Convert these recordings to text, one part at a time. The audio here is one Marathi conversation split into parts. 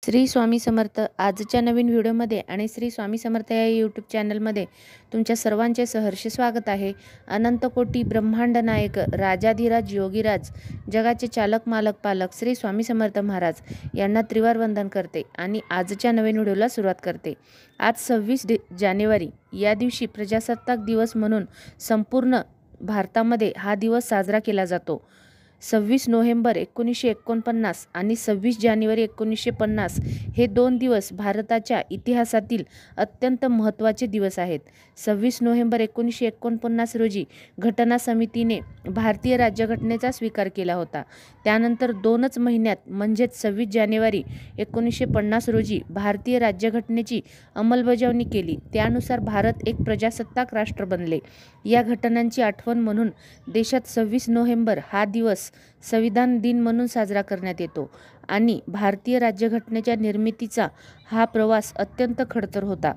श्री स्वामी समर्थ. आजच्या नवीन व्हिडिओमध्ये आणि श्री स्वामी समर्थ या यूट्यूब चॅनलमध्ये तुमच्या सर्वांचे सहर्ष स्वागत आहे. अनंत कोटी ब्रह्मांड नायक राजाधिराज योगीराज जगाचे चालक मालक पालक श्री स्वामी समर्थ महाराज यांना त्रिवार वंदन करते आणि आजच्या नवीन व्हिडिओला सुरुवात करते. आज 26 जानेवारी या दिवशी प्रजासत्ताक दिवस म्हणून संपूर्ण भारतामध्ये हा दिवस साजरा केला जातो. 26 नोव्हेंबर 1949 आणि 26 जानेवारी 1950 हे 2 दिवस भारताच्या इतिहासातील अत्यंत महत्त्वाचे दिवस आहेत. 26 नोव्हेंबर 1949 रोजी घटना समितीने भारतीय राज्यघटनेचा स्वीकार केला होता. त्यानंतर 2च महिन्यात म्हणजेच 26 जानेवारी 1950 रोजी भारतीय राज्यघटनेची अंमलबजावणी केली. त्यानुसार भारत एक प्रजासत्ताक राष्ट्र बनले. या घटनांची आठवण म्हणून देशात 26 नोव्हेंबर हा दिवस संविधान दिन म्हणून साजरा करण्यात येतो आणि भारतीय राज्यघटनेच्या निर्मितीचा हा प्रवास अत्यंत खडतर होता.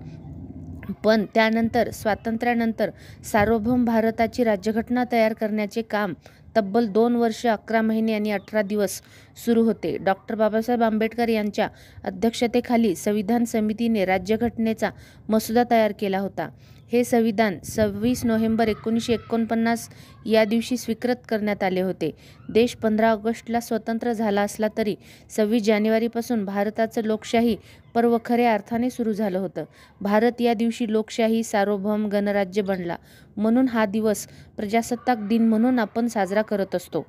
पण त्यानंतर स्वातंत्र्यानंतर सार्वभौम भारताची राज्यघटना तयार करण्याचे काम तब्बल 2 वर्ष 11 महिने आणि 18 दिवस सुरू होते. डॉक्टर बाबासाहेब आंबेडकर यांच्या अध्यक्षतेखाली संविधान समितीने राज्यघटनेचा मसुदा तयार केला होता. हे संविधान 26 नोव्हेंबर 1949 या दिवशी स्वीकृत करण्यात आले होते. देश 15 ऑगस्टला स्वतंत्र झाला असला तरी 26 जानेवारीपासून भारताचं लोकशाही पर्व खऱ्या अर्थाने सुरू झालं होतं. भारत या दिवशी लोकशाही सार्वभौम गणराज्य बनला. म्हणून हा दिवस प्रजासत्ताक दिन म्हणून आपण साजरा करत असतो.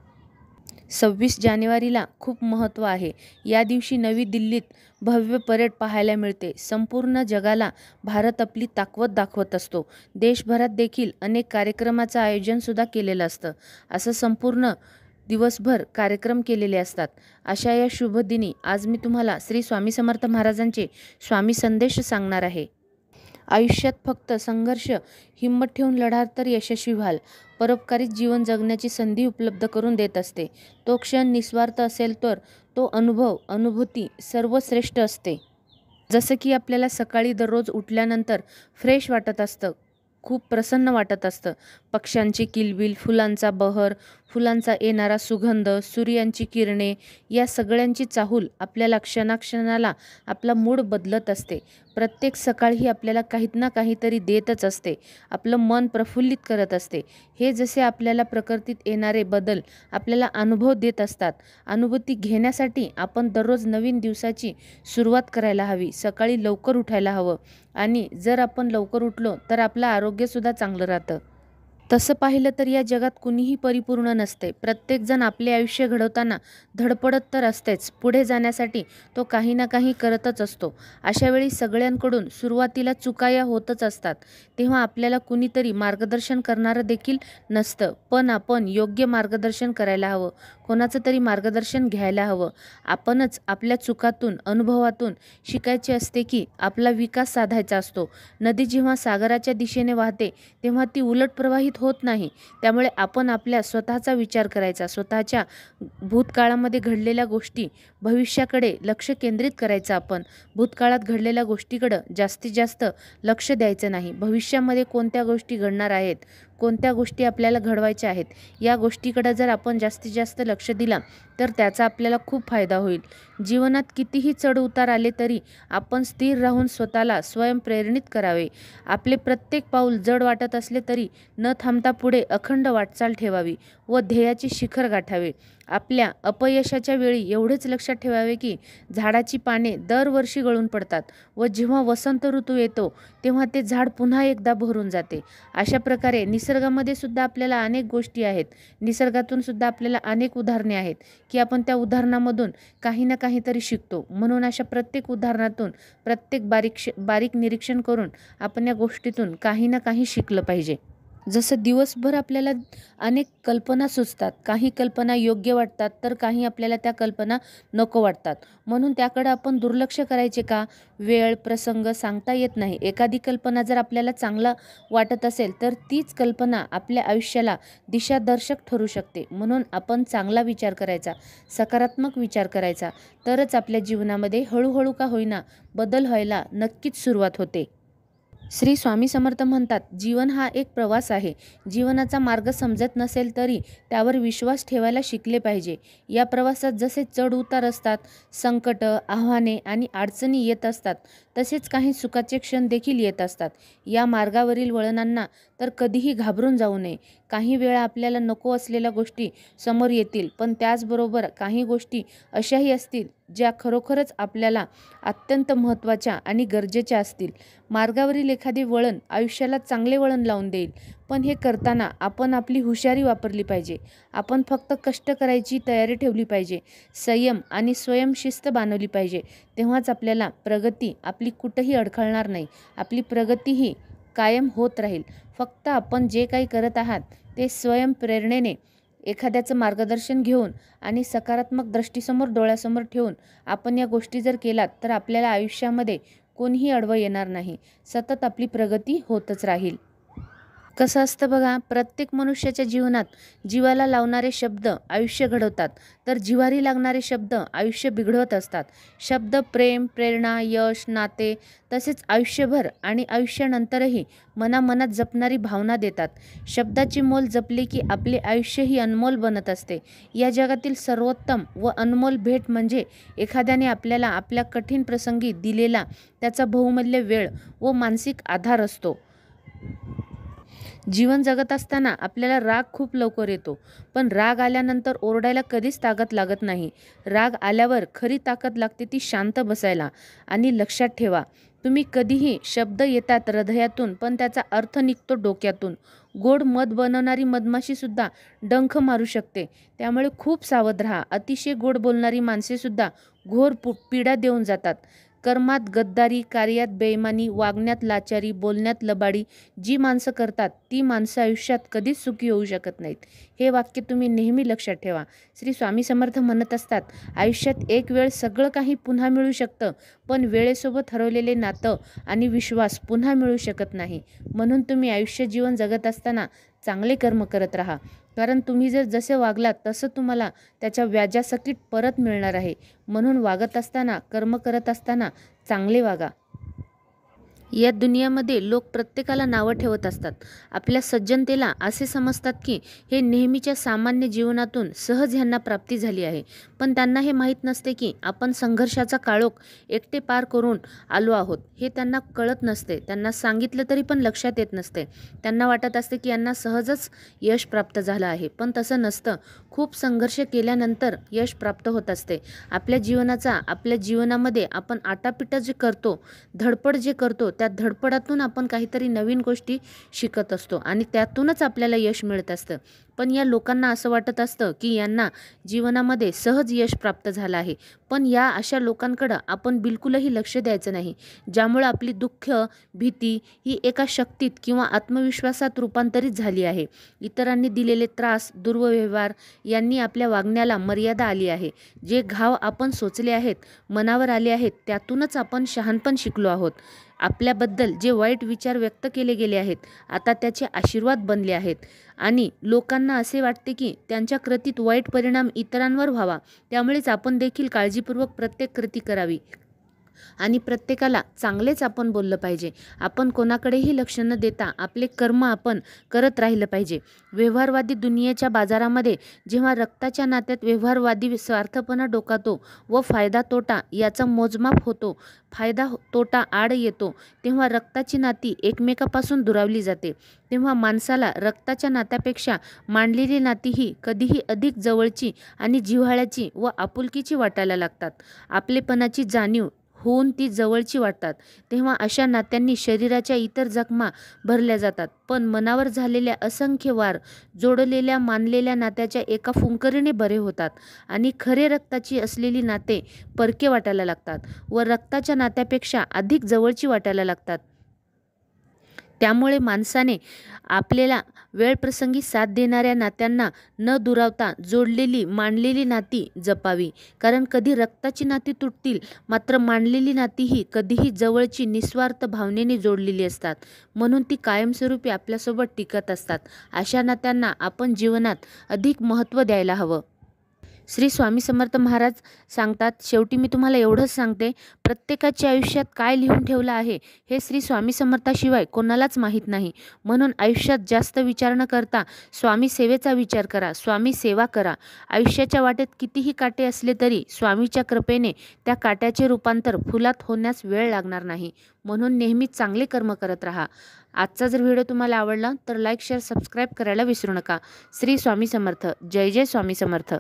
26 जानेवारीला खूप महत्त्व आहे. या दिवशी नवी दिल्लीत भव्य परेड पाहायला मिळते. संपूर्ण जगाला भारत आपली ताकद दाखवत असतो. देशभरात देखील अनेक कार्यक्रमाचं आयोजन सुद्धा केलेलं असतं. असं संपूर्ण दिवसभर कार्यक्रम केलेले असतात. अशा या शुभ दिनी आज मी तुम्हाला श्री स्वामी समर्थ महाराजांचे स्वामी संदेश सांगणार आहे. आयुष्यात फक्त संघर्ष, हिंमत ठेवून लढाल तर यशस्वी व्हाल. परोपकारित जीवन जगण्याची संधी उपलब्ध करून देत असते. तो क्षण निस्वार्थ असेल तर तो अनुभूती सर्वश्रेष्ठ असते. जसं की आपल्याला सकाळी दररोज उठल्यानंतर फ्रेश वाटत असतं, खूप प्रसन्न वाटत असतं. पक्ष्यांची किलबिल, फुलांचा बहर, फुलांचा येणारा सुगंध, सूर्यांची किरणे या सगळ्यांची चाहूल आपल्याला क्षणाक्षणाला आपला मूड बदलत असते. प्रत्येक सकाळ ही आपल्याला काही ना काहीतरी देतच असते. आपलं मन प्रफुल्लित करत असते. हे जसे आपल्याला प्रकृतीत येणारे बदल आपल्याला अनुभव देत असतात. अनुभूती घेण्यासाठी आपण दररोज नवीन दिवसाची सुरुवात करायला हवी. सकाळी लवकर उठायला हवं आणि जर आपण लवकर उठलो तर आपलं आरोग्यसुद्धा चांगलं राहतं. तसं पाहिलं तर या जगात कुणीही परिपूर्ण नसते. प्रत्येकजण आपले आयुष्य घडवताना धडपडत तर असतेच. पुढे जाण्यासाठी तो काही ना काही करतच असतो. अशा वेळी सगळ्यांकडून सुरुवातीला चुका या होतच असतात. तेव्हा आपल्याला कुणीतरी मार्गदर्शन करणारं देखील नसतं. पण आपण योग्य मार्गदर्शन करायला हवं. कोणाचं तरी मार्गदर्शन घ्यायला हवं. आपणच आपल्या चुकातून, अनुभवातून शिकायचे असते की आपला विकास साधायचा असतो. नदी जेव्हा सागराच्या दिशेने वाहते तेव्हा ती उलट प्रवाहित होत नाही. त्यामुळे आपण आपल्या स्वतःचा विचार करायचा. स्वतःच्या भूतकाळामध्ये घडलेल्या गोष्टी, भविष्याकडे लक्ष केंद्रित करायचं. आपण भूतकाळात घडलेल्या गोष्टीकडं जास्तीत जास्त लक्ष द्यायचं नाही. भविष्यामध्ये कोणत्या गोष्टी घडणार आहेत, कोणत्या गोष्टी आपल्याला घडवायच्या आहेत, या गोष्टीकडे जर आपण जास्तीत जास्त लक्ष दिला तर त्याचा आपल्याला खूप फायदा होईल. जीवनात कितीही चढ उतार आले तरी आपण स्थिर राहून स्वतःला स्वयंप्रेरणित करावे. आपले प्रत्येक पाऊल जड वाटत असले तरी न थांबता पुढे अखंड वाटचाल ठेवावी व ध्येयाचे शिखर गाठावे. आपल्या अपयशाच्या वेळी एवढेच लक्षात ठेवावे की झाडाची पाने दरवर्षी गळून पडतात व जेव्हा वसंत ऋतू येतो तेव्हा ते झाड पुन्हा एकदा बहरून जाते. अशा प्रकारे निसर्गामध्ये सुद्धा आपल्याला अनेक गोष्टी आहेत. निसर्गातून सुद्धा आपल्याला अनेक उदाहरणे आहेत की आपण त्या उदाहरणामधून काही ना काहीतरी शिकतो. म्हणून अशा प्रत्येक उदाहरणातून, प्रत्येक बारीक निरीक्षण करून आपण या गोष्टीतून काही ना काही शिकलं पाहिजे. जसं दिवसभर आपल्याला अनेक कल्पना सुचतात. काही कल्पना योग्य वाटतात तर काही आपल्याला त्या कल्पना नको वाटतात. म्हणून त्याकडे आपण दुर्लक्ष करायचे का? वेळ, प्रसंग सांगता येत नाही. एखादी कल्पना जर आपल्याला चांगला वाटत असेल तर तीच कल्पना आपल्या आयुष्याला दिशादर्शक ठरू शकते. म्हणून आपण चांगला विचार करायचा, सकारात्मक विचार करायचा. तरच आपल्या जीवनामध्ये हळूहळू का होईना बदल व्हायला नक्कीच सुरुवात होते. श्री स्वामी समर्थ म्हणतात, जीवन हा एक प्रवास आहे. जीवनाचा मार्ग समजत नसेल तरी त्यावर विश्वास ठेवायला शिकले पाहिजे. या प्रवासात जसे चढ उतार असतात, संकट, आव्हाने आणि अडचणी येत असतात, तसेच काही सुखाचे क्षण देखील येत असतात. या मार्गावरील वळणांना तर कधीही घाबरून जाऊ नये. काही वेळा आपल्याला नको असलेल्या गोष्टी समोर येतील, पण त्याचबरोबर काही गोष्टी अशाही असतील ज्या खरोखरच आपल्याला अत्यंत महत्त्वाच्या आणि गरजेच्या असतील. मार्गावरील एखादे वळण आयुष्याला चांगले वळण लावून देईल, पण हे करताना आपण आपली हुशारी वापरली पाहिजे. आपण फक्त कष्ट करायची तयारी ठेवली पाहिजे, संयम आणि स्वयंशिस्त बाळगली पाहिजे. तेव्हाच आपल्याला प्रगती आपली कुठंही अडखळणार नाही. आपली प्रगती ही कायम होत राहील. फक्त आपण जे काही करत आहात ते स्वयंप्रेरणेने, एखाद्याचं मार्गदर्शन घेऊन आणि सकारात्मक दृष्टीसमोर डोळ्यासमोर ठेवून आपण या गोष्टी जर केलात तर आपल्याला आयुष्यामध्ये कोणीही अडवं येणार नाही. सतत आपली प्रगती होतच राहील. कसं असतं बघा, प्रत्येक मनुष्याच्या जीवनात जीवाला लावणारे शब्द आयुष्य घडवतात, तर जिव्हारी लागणारे शब्द आयुष्य बिघडवत असतात. शब्द प्रेम, प्रेरणा, यश, नाते तसेच आयुष्यभर आणि आयुष्यानंतरही मनामनात जपणारी भावना देतात. शब्दाची मोल जपली की आपले आयुष्यही अनमोल बनत असते. या जगातील सर्वोत्तम व अनमोल भेट म्हणजे एखाद्याने आपल्याला आपल्या कठीण प्रसंगी दिलेला त्याचा बहुमूल्य वेळ व मानसिक आधार असतो. जीवन जगत असताना आपल्याला राग खूप लवकर येतो, पण राग आल्यानंतर ओरडायला कधीच ताकद लागत नाही. राग आल्यावर खरी ताकद लागते ती शांत बसायला. आणि लक्षात ठेवा, तुम्ही कधीही शब्द येतात हृदयातून, पण त्याचा अर्थ निघतो डोक्यातून. गोड मध बनवणारी मधमाशीसुद्धा डंख मारू शकते, त्यामुळे खूप सावध राहा. अतिशय गोड बोलणारी माणसेसुद्धा घोर पीडा देऊन जातात. कर्मात गद्दारी, कार्यात बेईमानी, वागण्यात लाचारी, बोलण्यात लबाडी जी माणसं करतात ती माणसं आयुष्यात कधीच सुखी होऊ शकत नाहीत. हे वाक्य तुम्ही नेहमी लक्षात ठेवा. श्री स्वामी समर्थ म्हणत असतात, आयुष्यात एक वेळ सगळं काही पुन्हा मिळू शकतं, पण वेळेसोबत हरवलेले नातं आणि विश्वास पुन्हा मिळू शकत नाही. म्हणून तुम्ही आयुष्य जीवन जगत असताना चांगले कर्म करत राहा, कारण तुम्ही जर जसे वागलात तसं तुम्हाला त्याच्या व्याजासकट परत मिळणार आहे. म्हणून वागत असताना, कर्म करत असताना चांगले वागा. या दुनियामध्ये लोक प्रत्येकाला नावं ठेवत असतात. आपल्या सज्जनतेला असे समजतात की हे नेहमीच्या सामान्य जीवनातून सहज ह्यांना प्राप्ती झाली आहे, पण त्यांना हे माहीत नसते की आपण संघर्षाचा काळोख एकटे पार करून आलो आहोत. हे त्यांना कळत नसते. त्यांना सांगितलं तरी पण लक्षात येत नसते. त्यांना वाटत असते की यांना सहजच यश प्राप्त झालं आहे, पण तसं नसतं. खूप संघर्ष केल्यानंतर यश प्राप्त होत असते. आपल्या जीवनामध्ये आपण आटापिटा जे करतो, धडपड जे करतो, त्या धडपडातून आपण काहीतरी नवीन गोष्टी शिकत असतो आणि त्यातूनच आपल्याला यश मिळत असतं. पण या लोकांना असं वाटत असतं की यांना जीवनामध्ये सहज यश प्राप्त झालं आहे, पण या अशा लोकांकडं आपण बिलकुलही लक्ष द्यायचं नाही, ज्यामुळे आपली दुःख, भीती ही एका शक्तीत किंवा आत्मविश्वासात रूपांतरित झाली आहे. इतरांनी दिलेले त्रास, दुर्व्यवहार यांनी आपल्या वागण्याला मर्यादा आली आहे. जे घाव आपण सोचले आहेत, मनावर आले आहेत, त्यातूनच आपण शहाणपण शिकलो आहोत. आपल्याबद्दल जे वाईट विचार व्यक्त केले गेले आहेत, आता त्याचे आशीर्वाद बनले आहेत आणि लोकांना असे वाटते की त्यांच्या कृतीत वाईट परिणाम इतरांवर व्हावा. त्यामुळेच आपण देखील काळजीपूर्वक प्रत्येक कृती करावी आणि प्रत्येकाला चांगलेच आपण बोललं पाहिजे. आपण कोणाकडेही लक्ष न देता आपले कर्म आपण करत राहिलं पाहिजे. व्यवहारवादी दुनियेच्या बाजारामध्ये जेव्हा रक्ताच्या नात्यात व्यवहारवादी स्वार्थपणा डोकावतो व फायदा तोटा याचा मोजमाप होतो, फायदा तोटा आड येतो, तेव्हा रक्ताची नाती एकमेकापासून दुरावली जाते. तेव्हा माणसाला रक्ताच्या नात्यापेक्षा मांडलेली नाती ही कधीही अधिक जवळची आणि जिव्हाळ्याची व आपुलकीची वाटायला लागतात. आपलेपणाची जाणीव होऊन ती जवळची वाटतात. तेव्हा अशा नात्यांनी शरीराच्या इतर जखमा भरल्या जातात, पण मनावर झालेल्या असंख्य वार जोडलेल्या मानलेल्या नात्याच्या एका फुंकरीने बरे होतात आणि खरे रक्ताची असलेली नाते परके वाटायला लागतात व रक्ताच्या नात्यापेक्षा अधिक जवळची वाटायला लागतात. त्यामुळे माणसाने आपल्याला वेळप्रसंगी साथ देणाऱ्या नात्यांना न दुरावता जोडलेली मांडलेली नाती जपावी, कारण कधी रक्ताची नाती तुटतील, मात्र मांडलेली नाती ही कधीही जवळची निस्वार्थ भावनेने जोडलेली असतात, म्हणून ती कायमस्वरूपी आपल्यासोबत टिकत असतात. अशा नात्यांना आपण जीवनात अधिक महत्त्व द्यायला हवं. श्री स्वामी समर्थ महाराज सांगतात, शेवटी मी तुम्हाला एवढंच सांगते, प्रत्येकाच्या आयुष्यात काय लिहून ठेवलं आहे हे श्री स्वामी समर्थाशिवाय कोणालाच माहीत नाही. म्हणून आयुष्यात जास्त विचार न करता स्वामी सेवेचा विचार करा, स्वामी सेवा करा. आयुष्याच्या वाटेत कितीही काटे असले तरी स्वामीच्या कृपेने त्या काट्याचे रूपांतर फुलात होण्यास वेळ लागणार नाही. म्हणून नेहमी चांगले कर्म करत राहा. आजचा जर व्हिडिओ तुम्हाला आवडला तर लाईक, शेअर, सबस्क्राईब करायला विसरू नका. श्री स्वामी समर्थ. जय जय स्वामी समर्थ.